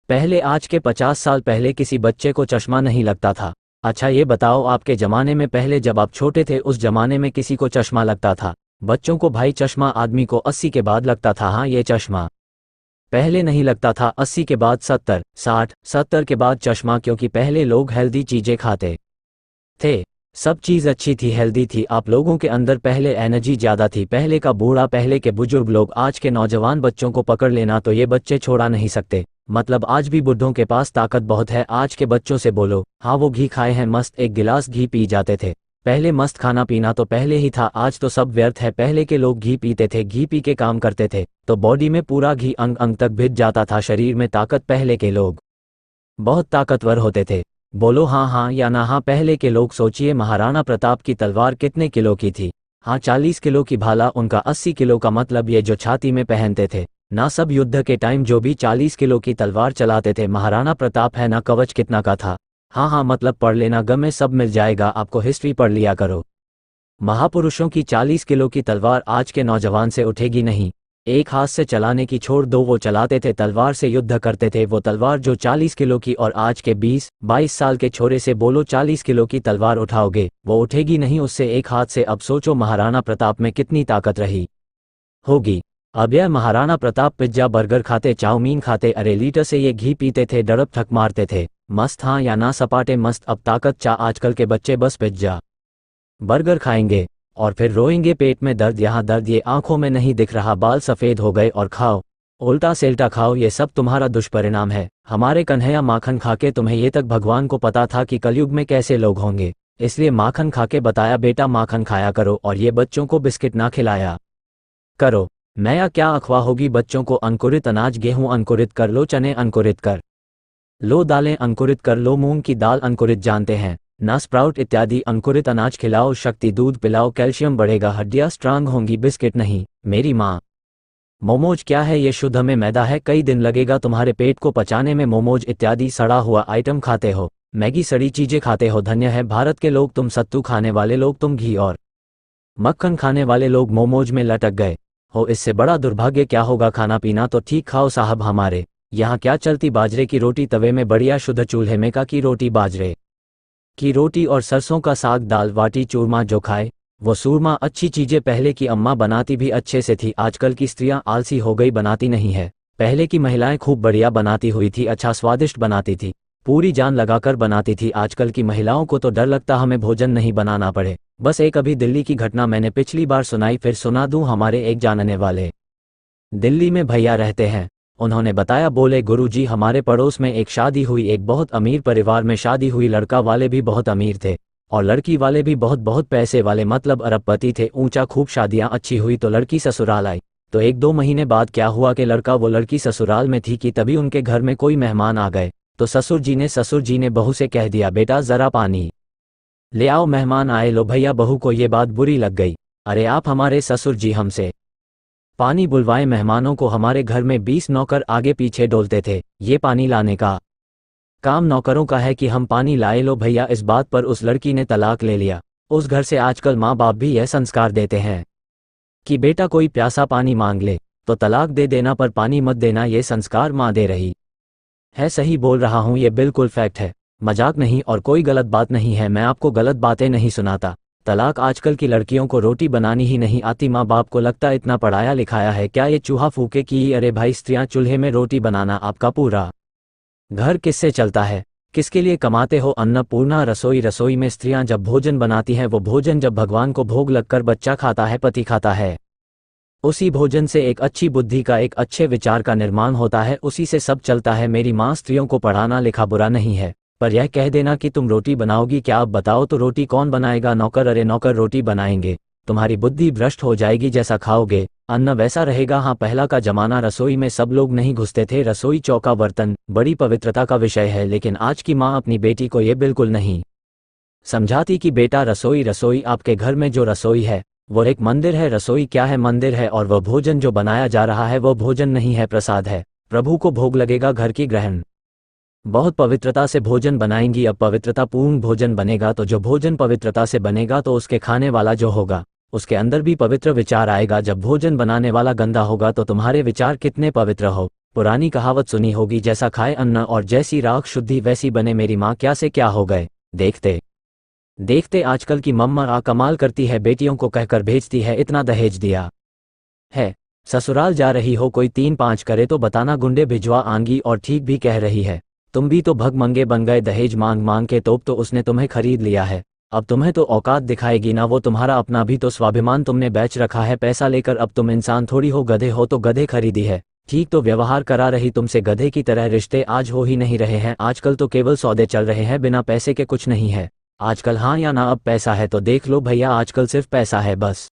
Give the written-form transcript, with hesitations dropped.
पहले आज के 50 साल पहले किसी बच्चे को चश्मा नहीं लगता था। अच्छा ये बताओ आपके ज़माने में पहले जब आप छोटे थे उस ज़माने में किसी को चश्मा लगता था? बच्चों को भाई चश्मा आदमी को 80 के बाद लगता था। हाँ ये चश्मा पहले नहीं लगता था, 80 के बाद 70, 60, 70 के बाद चश्मा, क्योंकि पहले लोग हेल्दी चीज़ें खाते थे। सब चीज़ अच्छी थी, हेल्दी थी। आप लोगों के अंदर पहले एनर्जी ज़्यादा थी। पहले का बूढ़ा, पहले के बुजुर्ग लोग आज के नौजवान बच्चों को पकड़ लेना तो ये बच्चे छोड़ा नहीं सकते। मतलब आज भी बुढ़ों के पास ताकत बहुत है। आज के बच्चों से बोलो, हाँ वो घी खाए हैं, मस्त एक गिलास घी पी जाते थे। पहले मस्त खाना पीना तो पहले ही था, आज तो सब व्यर्थ है। पहले के लोग घी पीते थे, घी पी के काम करते थे तो बॉडी में पूरा घी अंग अंग तक भिज जाता था, शरीर में ताकत। पहले के लोग बहुत ताकतवर होते थे। बोलो हाँ हाँ या ना हाँ। पहले के लोग सोचिए, महाराणा प्रताप की तलवार कितने किलो की थी? हाँ 40 किलो की। भाला उनका 80 किलो का मतलब ये जो छाती में पहनते थे ना। सब युद्ध के टाइम जो भी 40 किलो की तलवार चलाते थे महाराणा प्रताप है ना। कवच कितना का था? हाँ हाँ मतलब पढ़ लेना, गम में सब मिल जाएगा आपको, हिस्ट्री पढ़ लिया करो। महापुरुषों की 40 किलो की तलवार आज के नौजवान से उठेगी नहीं। एक हाथ से चलाने की छोड़ दो, वो चलाते थे तलवार से युद्ध करते थे। वो तलवार जो 40 किलो की, और आज के 20-22 साल के छोरे से बोलो 40 किलो की तलवार उठाओगे, वो उठेगी नहीं उससे एक हाथ से। अब सोचो महाराणा प्रताप में कितनी ताकत रही होगी। अब यह महाराणा प्रताप पिज्जा बर्गर खाते, चाउमीन खाते, अरे लीटर से ये घी पीते थे, डरब थक मारते थे। मस्त हाँ या ना? सपाटे मस्त। अब ताकत चा। आजकल के बच्चे बस पिज्जा बर्गर खाएंगे और फिर रोएंगे, पेट में दर्द, यहाँ दर्द, ये आंखों में नहीं दिख रहा, बाल सफ़ेद हो गए, और खाओ उल्टा सेल्टा खाओ। ये सब तुम्हारा दुष्परिणाम है। हमारे कन्हैया माखन खाके तुम्हें ये तक भगवान को पता था कि कलयुग में कैसे लोग होंगे, इसलिए माखन खाके बताया बेटा माखन खाया करो, और ये बच्चों को बिस्किट ना खिलाया करो। नया क्या अखवा होगी बच्चों को? अंकुरित अनाज, गेहूं अंकुरित कर लो, चने अंकुरित कर लो, दालें अंकुरित कर लो, मूंग की दाल अंकुरित जानते हैं ना, स्प्राउट इत्यादि अंकुरित अनाज खिलाओ, शक्ति दूध पिलाओ, कैल्शियम बढ़ेगा, हड्डियां स्ट्रांग होंगी। बिस्किट नहीं मेरी माँ। मोमोज क्या है? ये शुद्ध में मैदा है, कई दिन लगेगा तुम्हारे पेट को पचाने में। मोमोज इत्यादि सड़ा हुआ आइटम खाते हो, मैगी सड़ी चीजें खाते हो। धन्य है भारत के लोग, तुम सत्तू खाने वाले लोग, तुम घी और मक्खन खाने वाले लोग मोमोज में लटक गए हो। इससे बड़ा दुर्भाग्य क्या होगा? खाना पीना तो ठीक खाओ साहब। हमारे यहाँ क्या चलती? बाजरे की रोटी तवे में, बढ़िया शुद्ध चूल्हे में का की रोटी, बाजरे की रोटी और सरसों का साग, दाल बाटी, चूरमा जो खाए वो सूरमा। अच्छी चीजें पहले की अम्मा बनाती भी अच्छे से थी, आजकल की स्त्रियां आलसी हो गई, बनाती नहीं है। पहले की महिलाएं खूब बढ़िया बनाती हुई थी, अच्छा स्वादिष्ट बनाती थी, पूरी जान लगाकर बनाती थी। आजकल की महिलाओं को तो डर लगता हमें भोजन नहीं बनाना पड़े। बस एक अभी दिल्ली की घटना मैंने पिछली बार सुनाई, फिर सुना दूं। हमारे एक जानने वाले दिल्ली में भैया रहते हैं, उन्होंने बताया, बोले गुरुजी हमारे पड़ोस में एक शादी हुई, एक बहुत अमीर परिवार में शादी हुई। लड़का वाले भी बहुत अमीर थे और लड़की वाले भी बहुत बहुत पैसे वाले, मतलब अरबपति थे, ऊंचा। खूब शादियां अच्छी हुई तो लड़की ससुराल आई। तो 1-2 महीने बाद क्या हुआ कि लड़का वो लड़की ससुराल में थी कि तभी उनके घर में कोई मेहमान आ गए। तो ससुर जी ने बहू से कह दिया, बेटा जरा पानी ले आओ, मेहमान आए। लो भैया, बहू को ये बात बुरी लग गई। अरे आप हमारे ससुर जी हमसे पानी बुलवाए, मेहमानों को हमारे घर में 20 नौकर आगे पीछे डोलते थे, ये पानी लाने का काम नौकरों का है कि हम पानी लाए। लो भैया, इस बात पर उस लड़की ने तलाक ले लिया। उस घर से आजकल माँ बाप भी यह संस्कार देते हैं कि बेटा कोई प्यासा पानी मांग ले तो तलाक दे देना, पर पानी मत देना। ये संस्कार माँ दे रही है। सही बोल रहा हूँ, ये बिल्कुल फैक्ट है, मजाक नहीं, और कोई गलत बात नहीं है। मैं आपको गलत बातें नहीं सुनाता। तलाक आजकल की लड़कियों को रोटी बनानी ही नहीं आती। माँ बाप को लगता इतना पढ़ाया लिखाया है, क्या ये चूहा फूके की? अरे भाई, स्त्रियां चूल्हे में रोटी बनाना, आपका पूरा घर किससे चलता है? किसके लिए कमाते हो? अन्नपूर्णा रसोई, रसोई में स्त्रियां जब भोजन बनाती हैं, वो भोजन जब भगवान को भोग लगकर बच्चा खाता है, पति खाता है, उसी भोजन से एक अच्छी बुद्धि का, एक अच्छे विचार का निर्माण होता है, उसी से सब चलता है। मेरी माँ, स्त्रियों को पढ़ाना लिखा बुरा नहीं है, पर यह कह देना कि तुम रोटी बनाओगी क्या? अब बताओ तो रोटी कौन बनाएगा? नौकर? अरे नौकर रोटी बनाएंगे, तुम्हारी बुद्धि भ्रष्ट हो जाएगी। जैसा खाओगे अन्न वैसा रहेगा। हाँ, पहला का जमाना रसोई में सब लोग नहीं घुसते थे, रसोई चौका बर्तन बड़ी पवित्रता का विषय है। लेकिन आज की माँ अपनी बेटी को ये बिल्कुल नहीं समझाती कि बेटा रसोई, रसोई आपके घर में जो रसोई है वो एक मंदिर है। रसोई क्या है? मंदिर है, और वह भोजन जो बनाया जा रहा है वो भोजन नहीं है, प्रसाद है, प्रभु को भोग लगेगा। घर की ग्रहण बहुत पवित्रता से भोजन बनाएंगी। अब पवित्रता पूर्ण भोजन बनेगा तो जो भोजन पवित्रता से बनेगा तो उसके खाने वाला जो होगा उसके अंदर भी पवित्र विचार आएगा। जब भोजन बनाने वाला गंदा होगा तो तुम्हारे विचार कितने पवित्र हो पुरानी कहावत सुनी होगी, जैसा खाए अन्न और जैसी राख शुद्धि वैसी बने। मेरी माँ क्या से क्या हो गए। देखते देखते आजकल की मम्मा आ कमाल करती है, बेटियों को कहकर भेजती है इतना दहेज दिया है, ससुराल जा रही हो कोई 3-5 करे तो बताना, गुंडे भिजवा आएंगी। और ठीक भी कह रही है, तुम भी तो भगमंगे बन गए, दहेज मांग मांग के तोप तो उसने तुम्हें खरीद लिया है, अब तुम्हें तो औकात दिखाएगी ना वो, तुम्हारा अपना भी तो स्वाभिमान तुमने बेच रखा है पैसा लेकर। अब तुम इंसान थोड़ी हो, गधे हो तो गधे खरीदी है, ठीक तो व्यवहार करा रही तुमसे गधे की तरह। रिश्ते आज हो ही नहीं रहे हैं, आजकल तो केवल सौदे चल रहे हैं, बिना पैसे के कुछ नहीं है आजकल। हाँ या ना, अब पैसा है तो देख लो भैया, आजकल सिर्फ पैसा है बस।